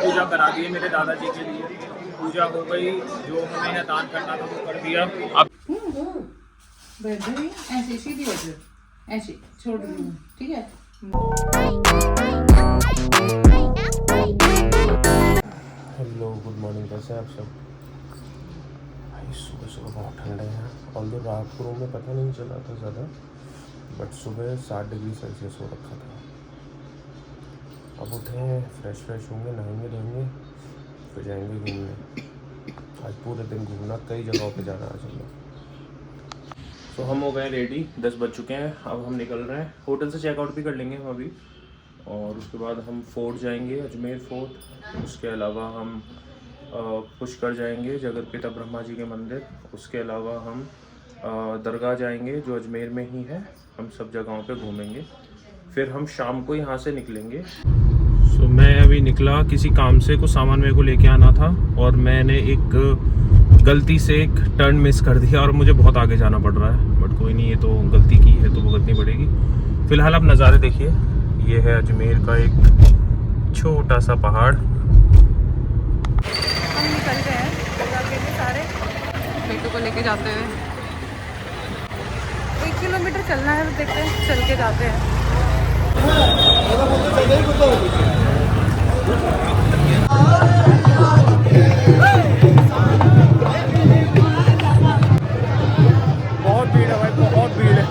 पूजा करा दी है मेरे दादाजी के लिए, पूजा हो गई, जो हमें दान करना था वो कर दिया। अब ऐसे सीधी हो जाओ, ऐसे छोड़ दो, ठीक है। हेलो, गुड मॉर्निंग, कैसे हैं आप सब? भाई सुबह सुबह बहुत ठंडे हैं, और तो रात को रूम में पता नहीं चला था ज़्यादा, बट सुबह 60 डिग्री सेल्सियस हो रखा था। अब उठे हैं, फ्रेश होंगे, नहाएंगे धोएंगे, फिर जाएंगे घूमने। आज पूरे दिन घूमना, कई जगहों पे जाना आज हम लोग। तो हम हो गए रेडी, 10 बज चुके हैं, अब हम निकल रहे हैं। होटल से चेकआउट भी कर लेंगे हम अभी, और उसके बाद हम फोर्ट जाएंगे, अजमेर फोर्ट। उसके अलावा हम पुष्कर जाएंगे, जगत पिता ब्रह्मा जी के मंदिर। उसके अलावा हम दरगाह जाएंगे जो अजमेर में ही है। हम सब जगहों पे घूमेंगे, फिर हम शाम को यहाँ से निकलेंगे। सो मैं अभी निकला किसी काम से, कुछ सामान मेरे को लेके आना था, और मैंने एक गलती से एक टर्न मिस कर दिया और मुझे बहुत आगे जाना पड़ रहा है, बट कोई नहीं, ये तो गलती की है तो भुगतनी पड़ेगी। फिलहाल आप नज़ारे देखिए, ये है अजमेर का एक छोटा सा पहाड़। हम निकल गए हैं दरगाह के लिए सारे, बेटू को लेके जाते हुए। 1 किलोमीटर चलना है, तो देखते हैं, चल के जाते हैं। बहुत भीड़ है भाई, बहुत भीड़ है।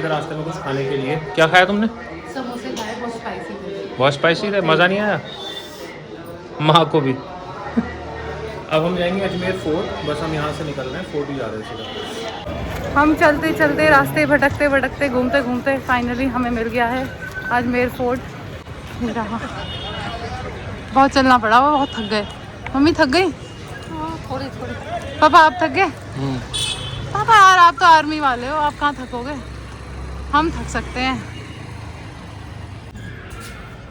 रास्ते में कुछ खाने के लिए क्या खाया तुमने? समोसे खाए, बहुत स्पाइसी थे। बहुत स्पाइसी थे, मज़ा नहीं आया माँ को भी। अब हम जाएंगे अजमेर फोर्ट, बस हम यहाँ से निकल रहे हैं, फोर्ट ही जा रहे हैं सीधा। हम चलते चलते रास्ते भटकते भटकते घूमते घूमते फाइनली हमें मिल गया है अजमेर फोर्ट। रहा बहुत चलना पड़ा, वो बहुत थक गए। मम्मी थक गई? थोड़ी थोड़ी। पापा आप थक गए? पापा यार, आप तो आर्मी वाले हो, आप कहाँ थकोगे, हम थक सकते हैं।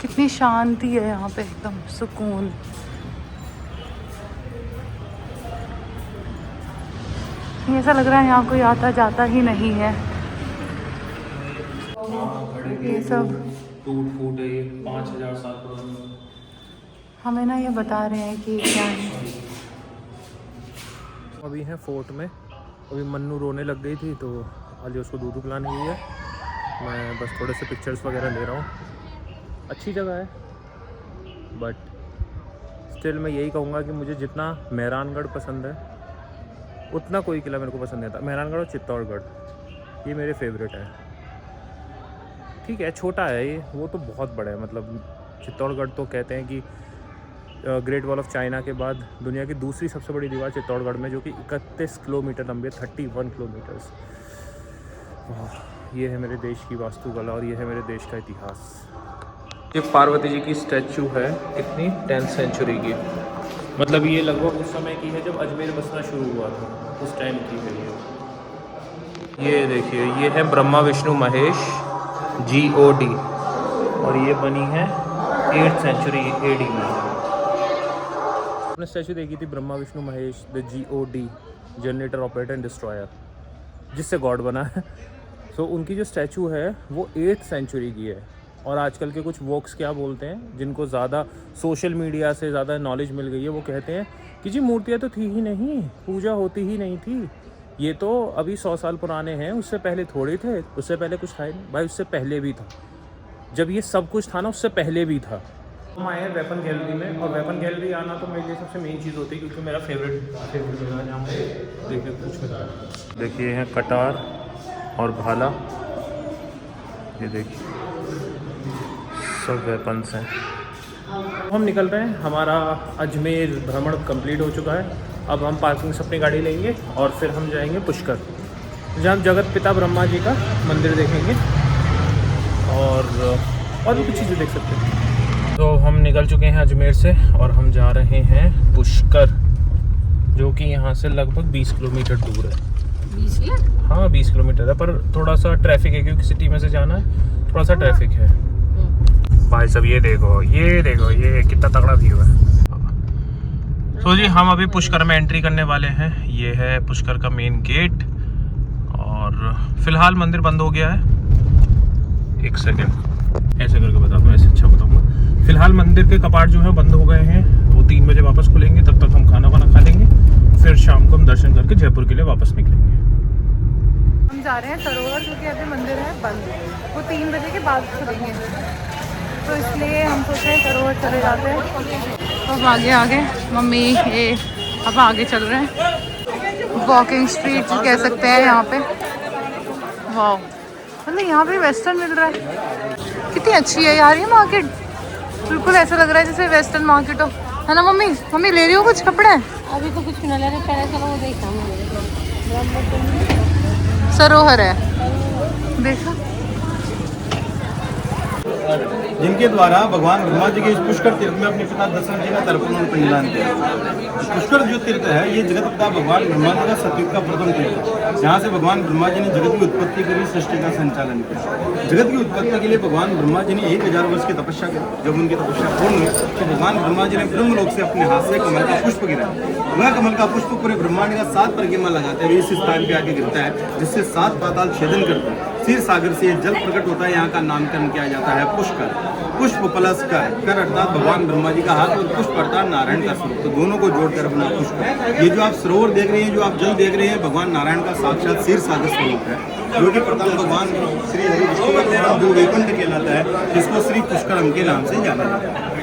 कितनी शांति है यहाँ पे, एकदम सुकून। ऐसा लग रहा है यहाँ कोई आता जाता ही नहीं है। ये सब टूट फूट है, ये 5000 साल पुरानी। हमें ना ये बता रहे हैं कि क्या है। अभी हैं फोर्ट में, अभी मन्नू रोने लग गई थी तो आज उसको दूध पिलाने गई है। मैं बस थोड़े से पिक्चर्स वगैरह ले रहा हूँ। अच्छी जगह है, बट स्टिल मैं यही कहूँगा कि मुझे जितना मेहरानगढ़ पसंद है उतना कोई किला मेरे को पसंद नहीं आता। मेहरानगढ़ और चित्तौड़गढ़ ये मेरे फेवरेट है। ठीक है, छोटा है ये, वो तो बहुत बड़ा है। मतलब चित्तौड़गढ़ तो कहते हैं कि ग्रेट वॉल ऑफ चाइना के बाद दुनिया की दूसरी सबसे बड़ी दीवार चित्तौड़गढ़ में, जो कि 31 किलोमीटर लंबी है, 31 किलोमीटर्स। ये है मेरे देश की वास्तुकला और ये है मेरे देश का इतिहास। ये पार्वती जी की स्टैचू है, कितनी 10th सेंचुरी की, मतलब ये लगभग उस समय की है जब अजमेर बसना शुरू हुआ था, उस टाइम की है ये देखिए, ये है ब्रह्मा विष्णु महेश GOD, और ये बनी है 8th सेंचुरी AD में। आपने स्टैचू देखी थी Brahma Vishnu Mahesh the GOD, generator operator and destroyer, जिससे गॉड बना है। सो उनकी जो स्टैचू है वो 8th सेंचुरी की है। और आजकल के कुछ वोक्स क्या बोलते हैं, जिनको ज़्यादा सोशल मीडिया से ज़्यादा नॉलेज मिल गई है, वो कहते हैं कि जी मूर्तियाँ तो थी ही नहीं, पूजा होती ही नहीं थी, ये तो अभी 100 साल पुराने हैं, उससे पहले थोड़े थे, उससे पहले कुछ था नहीं। भाई उससे पहले भी था, जब ये सब कुछ था ना उससे पहले भी था। हम आए हैं वेपन गैलरी में, और वेपन गैलरी आना तो मेरे लिए सबसे मेन चीज़ होती है, क्योंकि मेरा फेवरेट जगह है जहाँ पे देखिए कुछ। देखिए हैं कटार और भाला, ये देखिए सब वेपन्स हैं। हम निकल रहे हैं, हमारा अजमेर भ्रमण कंप्लीट हो चुका है। अब हम पार्किंग से अपनी गाड़ी लेंगे और फिर हम जाएंगे पुष्कर, जहाँ हम जगत पिता ब्रह्मा जी का मंदिर देखेंगे और भी कुछ चीज़ें देख सकते हैं। तो हम निकल चुके हैं अजमेर से और हम जा रहे हैं पुष्कर, जो कि यहाँ से लगभग 20 किलोमीटर दूर है। 20 है? हाँ 20 किलोमीटर है, पर थोड़ा सा ट्रैफिक है, क्योंकि सिटी में से जाना है, थोड़ा सा ट्रैफिक है। भाई सब ये देखो ये कितना तगड़ा व्यू है। तो जी हम अभी पुष्कर में एंट्री करने वाले हैं। ये है पुष्कर का मेन गेट, और फिलहाल मंदिर बंद हो गया है। एक सेकेंड ऐसे करके बता फिलहाल मंदिर के कपाट जो है बंद हो गए हैं, वो 3 बजे वापस खुलेंगे। तब तक हम खाना वाना खा लेंगे, फिर शाम को हम दर्शन करके जयपुर के लिए वापस निकलेंगे। हम जा रहे हैं सरोवर क्योंकि अभी मंदिर है बंद, वो 3 बजे के बाद खुलेंगे, तो इसलिए हम सोच रहे हैं सरोवर चले जाते हैं। अब आगे आगे मम्मी ये अब आगे चल रहे हैं। वॉकिंग स्ट्रीट कह सकते हैं यहाँ पे। वाह, मतलब यहाँ पे वेस्टर्न मिल रहा है। कितनी अच्छी है यार ये मार्केट, बिल्कुल ऐसा लग रहा है जैसे वेस्टर्न मार्केट हो, है ना मम्मी? मम्मी ले रही हो कुछ कपड़े? अभी तो कुछ ना ले रहे, पहले चलो वो देखा सरोवर है, देखा। जिनके द्वारा भगवान ब्रह्मा जी के इस पुष्कर तीर्थ में अपने पिता दशरथ जी का तर्पण और पिंडदान किया। पुष्कर जो तीर्थ है ये जगत पिता भगवान ब्रह्मा जी का सतयुग का प्रथम तीर्थ है, जहाँ से भगवान ब्रह्मा जी ने जगत की उत्पत्ति करी, सृष्टि का संचालन किया। जगत की उत्पत्ति के लिए भगवान ब्रह्मा जी ने 1000 वर्ष की तपस्या की। जब उनकी तपस्या पूर्ण हुई तो भगवान ब्रह्मा जी ने ब्रह्मलोक से अपने हाथ से कमल का पुष्प गिराया। वह कमल का पुष्प पूरे ब्रह्मांड का 7 परिक्रमा लगाते हुए इस स्थान पे आके गिरता है, जिससे 7 पाताल छेदन करता है। क्षीर सागर से जल प्रकट होता है। यहाँ का नामकरण किया जाता है पुष्कर। पुष्प प्लस कर अर्थात भगवान ब्रह्मा जी का हाथ और पुष्प अर्थात नारायण का स्वरूप, तो दोनों को जोड़कर बना पुष्प। ये जो आप सरोवर देख रहे हैं, जो आप जल देख रहे हैं, भगवान नारायण का साक्षात क्षीर सागर स्वरूप है, जो कि प्रथम भगवान श्री हरि विष्णु का द्वारा जो वैकुंठ कहलाता है, जिसको श्री पुष्करम के नाम से जाना जाता है।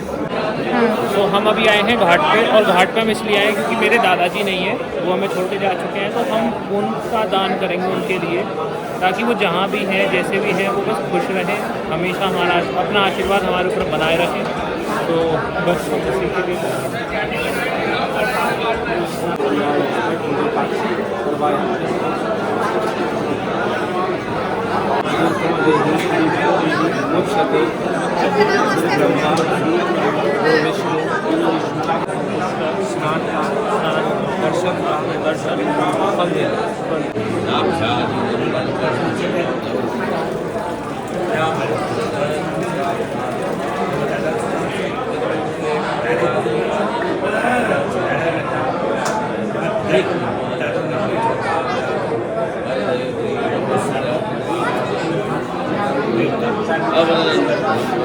तो हम अभी आए हैं घाट पे, और घाट पे हम इसलिए आए क्योंकि मेरे दादाजी नहीं है, वो हमें छोड़ के जा चुके हैं। तो हम उनका दान करेंगे उनके लिए, ताकि वो जहाँ भी हैं, जैसे भी हैं, वो बस खुश रहें, हमेशा हमारा अपना आशीर्वाद हमारे ऊपर बनाए रखें। तो बस हम उसी के लिए दर्शन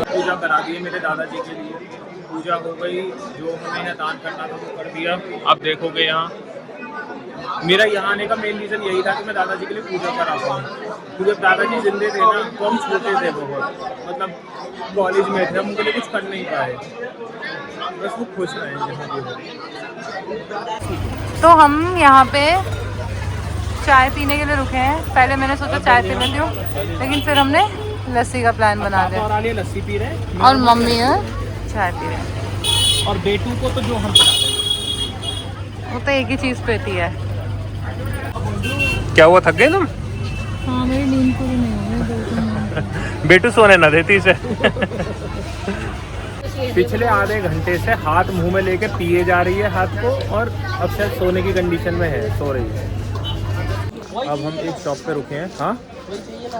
पूजा करा दी है मेरे दादाजी के लिए। पूजा हो गई, जो हमें दान करना था वो कर दिया। आप देखोगे यहाँ मेरा यहाँ आने का मेन रीज़न यही था कि मैं दादाजी के लिए पूजा करा पाऊँ, क्योंकि जब दादाजी जिंदे थे ना तो हम छोटे थे बहुत, मतलब कॉलेज में थे, हम उनके लिए कुछ कर नहीं पाए, बस वो खुश रहे जहाँ भी हो। तो हम यहाँ पे चाय पीने के लिए रुके हैं। पहले मैंने सोचा चाय पी लेती हूँ, लेकिन फिर हमने लस्सी का प्लान बना दिया। और आलिया लस्सी पी रहे हैं और मम्मी है चाय पी रहे हैं। और बेटू को तो जो हम पिला दें, वो तो एक ही चीज़ पीती है। क्या हुआ, थक गए तुम? हाँ, मेरी नींद पूरी नहीं हुई। बेटू सोने ना देती इसे। पिछले आधे घंटे से हाथ मुंह में लेके पिए जा रही है हाथ को, और अब शायद सोने की कंडीशन में है, सो रही है। अब हम एक शॉप पे रुके हैं।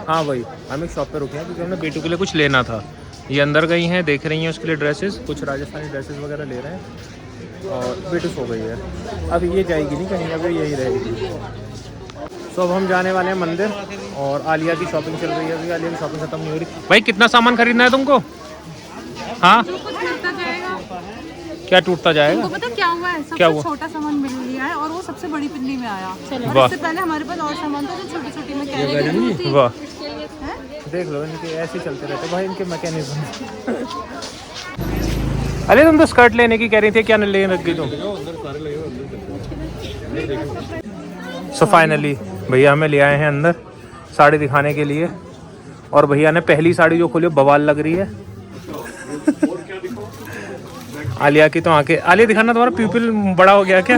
हाँ वही, हम एक शॉप पे रुके हैं क्योंकि हमने बेटू के लिए कुछ लेना था। ये अंदर गई हैं, देख रही हैं उसके लिए ड्रेसेस, कुछ राजस्थानी ड्रेसेस वगैरह ले रहे हैं, और बेटू सो गई है। अब ये जाएगी नहीं कहीं, अब यही रहेगी। तो अब हम जाने वाले हैं मंदिर, और आलिया की शॉपिंग चल रही है अभी। आलिया की शॉपिंग खत्म नहीं हो रही। भाई कितना सामान खरीदना है तुमको? हाँ, क्या टूटता जाएगा? तुमको पता क्या हुआ है? सबसे क्या हुआ? छोटा सामान मिल लिया है और वो सबसे बड़ी पिंडी में आया। और वाह। इससे पहले हमारे पास और सामान था जो छोटी छोटी में कैरी थी। वाह, देख लो इनके ऐसे चलते रहते भाई, इनके मैकेनिज्म। अरे तुम तो स्कर्ट लेने की कह रही थी, क्या लेने लग गई तुम? सो फाइनली भैया हमें ले आए हैं अंदर साड़ी दिखाने के लिए, और भैया ने पहली साड़ी जो खोली बवाल लग रही है। आलिया की तो आंखें, आलिया दिखाना तुम्हारा प्यूपिल बड़ा हो गया क्या?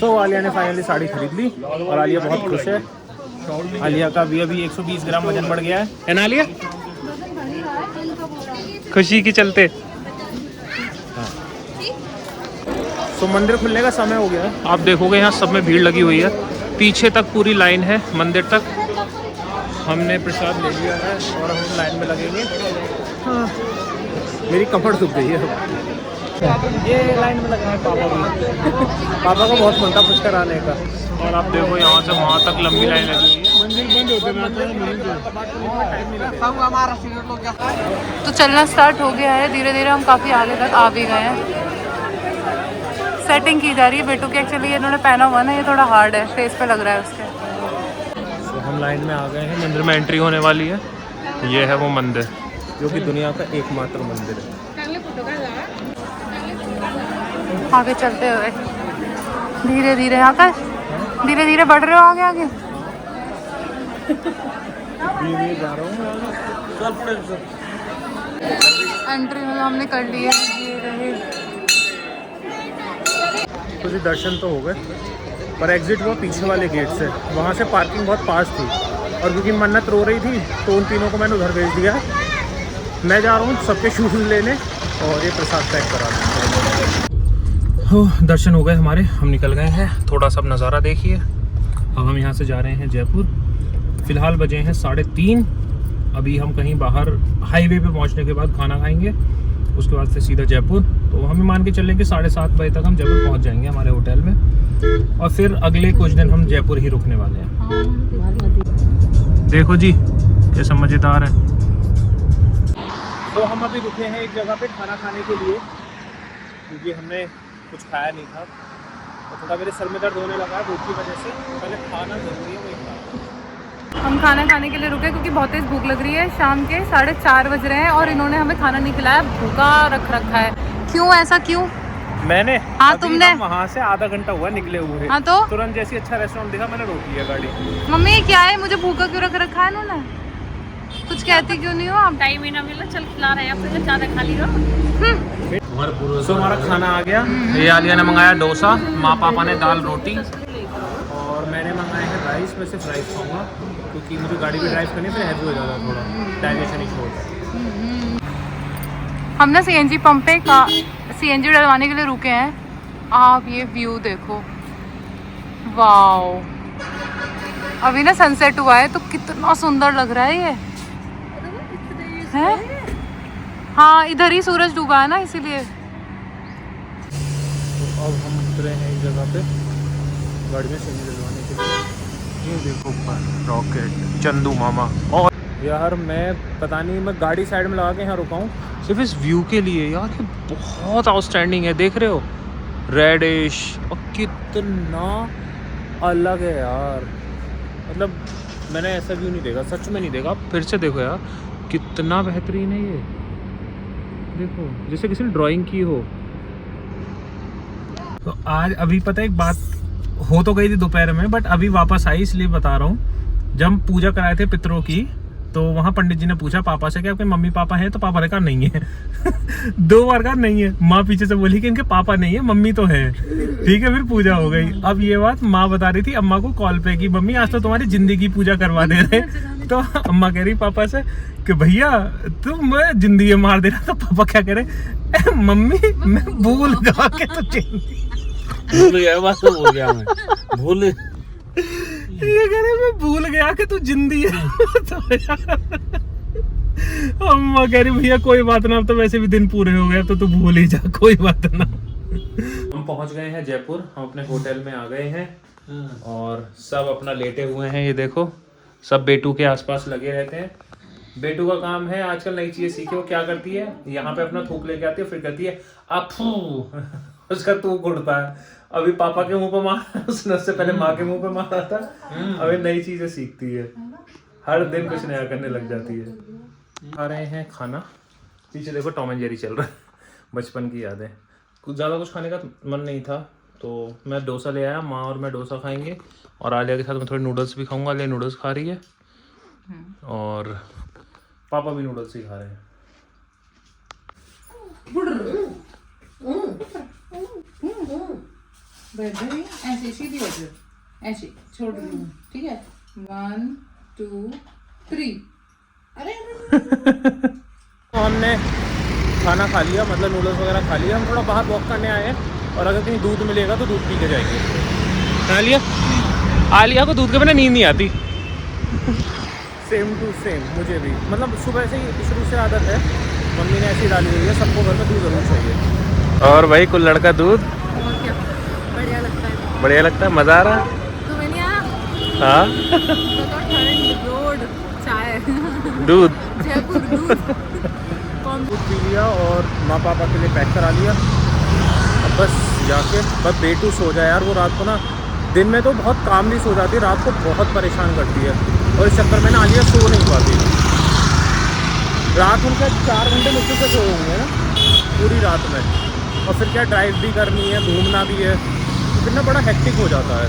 सो आलिया ने फाइनली साड़ी खरीद ली, और आलिया बहुत खुश है। आलिया का भी अभी 120 ग्राम वजन बढ़ गया है ना आलिया? खुशी के चलते। तो मंदिर खुलने का समय हो गया है। आप देखोगे यहाँ सब में भीड़ लगी हुई है, पीछे तक पूरी लाइन है मंदिर तक। हमने प्रसाद ले लिया है और हम लाइन में लगेंगे। हाँ, मेरी कमर दुख गई है। ये लाइन में लगा है पापा भी। पापा को बहुत मन था पुष्कर आने का। और आप देखो यहाँ से वहाँ तक लंबी लाइन लगी हुई है। तो चलना स्टार्ट हो गया है धीरे धीरे, हम काफ़ी आगे तक आ भी गए हैं। सेटिंग की जा रही है बेटू की। एक्चुअली ये इन्होंने पहना हुआ ना, ये थोड़ा हार्ड है, फेस पे लग रहा है उसके। तो हम लाइन में आ गए हैं, मंदिर में एंट्री होने वाली है। ये है वो मंदिर जो कि दुनिया का एकमात्र मंदिर है। आगे चलते हुए धीरे धीरे, आकाश धीरे धीरे बढ़ रहे हो आगे आगे। एंट्री मतलब हमने कर ली है। ये रहे कुछ दर्शन तो हो गए, पर एग्जिट हुआ पीछे वाले गेट से। वहाँ से पार्किंग बहुत पास थी, और क्योंकि मन्नत रो रही थी तो उन तीनों को मैंने उधर भेज दिया। मैं जा रहा हूँ सबके शूज़ लेने और ये प्रसाद पैक कराने। हो दर्शन हो गए हमारे, हम निकल गए हैं। थोड़ा सा नज़ारा देखिए। अब हम यहाँ से जा रहे हैं जयपुर। फ़िलहाल बजे हैं 3:30। अभी हम कहीं बाहर हाईवे पे पहुँचने के बाद खाना खाएंगे, उसके बाद से सीधा जयपुर। तो हमें मान के चलें कि 7:30 बजे तक हम जयपुर पहुँच जाएंगे हमारे होटल में, और फिर अगले कुछ दिन हम जयपुर ही रुकने वाले हैं। देखो जी कैसा मज़ेदार है। तो हम अभी रुके हैं एक जगह पे खाना खाने के लिए, क्योंकि हमने कुछ खाया नहीं था और थोड़ा मेरे सर में दर्द होने लगा है भूख की वजह से। पहले खाना जरूरी है, वही खाना। हम खाना खाने के लिए रुके क्योंकि बहुत तेज़ भूख लग रही है। शाम के 4:30 बज रहे हैं और इन्होंने हमें खाना नहीं खिलाया, भूखा रख रखा है। क्यों ऐसा क्यों? मैंने हाँ तुमने वहाँ से आधा घंटा हुआ निकले हुए। हाँ तो तुरंत जैसी अच्छा रेस्टोरेंट देखा मैंने रोक लिया गाड़ी। मम्मी ये क्या है, मुझे भूखा क्यों रख रखा है इन्होंने? कुछ कहती क्यों नहीं हो आप? टाइम ही ना मिला, चल खिला रहे हैं, फिर ज़्यादा खा ली रहो। तो हमारा खाना आ गया। ये आलिया ने मंगाया डोसा, माँ पापा ने दाल रोटी, और मैंने मंगाया है राइस। मैं सिर्फ राइस खाऊंगा क्योंकि मुझे गाड़ी भी ड्राइव करनी, फिर हैवी हो जाता थोड़ा, डाइजेशन इशू होता है। हम ना CNG पंप पे CNG डलवाने के लिए रुके हैं। आप ये व्यू देखो, वाओ। अभी ना सनसेट हुआ है तो कितना सुंदर लग रहा है ये है। हाँ इधर ही सूरज डूबा है ना, इसीलिए। तो अब हम उतरे हैं एक जगह पे गाड़ी में सीएनजी डलवाने के लिए। ये देखो ऊपर रॉकेट चंदू मामा। और यार मैं पता नहीं, मैं गाड़ी साइड में लगा के यहाँ रुका हूँ सिर्फ इस व्यू के लिए। यार ये बहुत आउटस्टैंडिंग है, देख रहे हो, रेडिश, और कितना अलग है यार। मतलब मैंने ऐसा व्यू नहीं देखा, सच में नहीं देखा। फिर से देखो यार कितना बेहतरीन है ये, देखो जैसे किसी ने ड्राइंग की हो। तो आज अभी पता है एक बात हो तो गई थी दोपहर में, बट अभी वापस आई इसलिए बता रहा हूँ। जब हम पूजा कराए थे पितरों की, तो वहाँ पंडित जी ने पूछा पापा से कि आपके मम्मी पापा हैं, तो पापा ने कहा नहीं है। 2 बार कहा नहीं है। माँ पीछे से बोली कि इनके पापा नहीं है, मम्मी तो है। ठीक है, फिर पूजा हो गई। अब ये बात माँ बता रही थी अम्मा को कॉल पे कि मम्मी आज तो तुम्हारी जिंदगी पूजा करवा दे रहे। तो अम्मा कह रही पापा से कि भैया तुम जिंदगी मार दे रहा। तो पापा क्या करे, मम्मी मैं भूल गया कि तो भूल गया, बस हो गया मैं भूल। ये कह रहे मैं भूल गया कि तू जिंदी है। अम्मा कह रही भैया कोई बात ना, अब तो वैसे भी दिन पूरे हो गए, तो तू भूल ही जा, कोई बात ना। हम पहुंच गए हैं जयपुर, हम अपने होटल में आ गए हैं और सब अपना लेटे हुए हैं। ये देखो सब बेटू के आसपास लगे रहते हैं। बेटू का काम है आजकल नई चीजें सीखे। वो क्या करती है, यहाँ पे अपना थूक लेके आती है, फिर कहती है अफू, उसका थूक उड़ता है। अभी पापा के मुंह पे मारा, उसने उससे पहले माँ के मुंह पे मारा था। अभी नई चीजें सीखती है, हर दिन कुछ नया करने लग जाती है। खा रहे हैं खाना, पीछे देखो टॉम एंड जेरी चल रहा है, बचपन की यादें। कुछ ज़्यादा कुछ खाने का मन नहीं था, तो मैं डोसा ले आया। माँ और मैं डोसा खाएंगे, और आलिया के साथ मैं थोड़े नूडल्स भी खाऊंगा। आलिया नूडल्स खा रही है और पापा भी नूडल्स ही खा रहे हैं। ऐसे सीधी हो जाओ, ऐसे छोड़ दो, ठीक है। 1 2 3। अरे तो हमने खाना खा लिया, मतलब नूडल्स वगैरह खा लिया। हम थोड़ा बाहर वॉक करने आए हैं, और अगर कहीं दूध मिलेगा तो दूध पी के जाएंगे। आलिया को दूध के बिना नींद नहीं आती। सेम टू सेम मुझे भी, मतलब सुबह से ही शुरू से आदत है, मम्मी ने ऐसी डाली हुई है, सबको घर में दूध जरूर चाहिए। और भाई कुल्हड़ का दूध बढ़िया लगता है, बढ़िया लगता है, मज़ा आ रहा है। तो हाँ रोड चाय दूध जयपुर दूध दूध पी लिया और माँ पापा के लिए पैक करा लिया। अब बस जाके बस बेटू सो जाए यार। वो रात को ना दिन में तो बहुत कामली सो जाती है, रात को बहुत परेशान करती है और इस चक्कर में ना आलिया सो नहीं पाती। रात उनका 4 घंटे मुश्किल से सो होंगे ना पूरी रात में, और फिर क्या ड्राइव भी करनी है, घूमना भी है, तो फिर ना बड़ा हेक्टिक हो जाता है।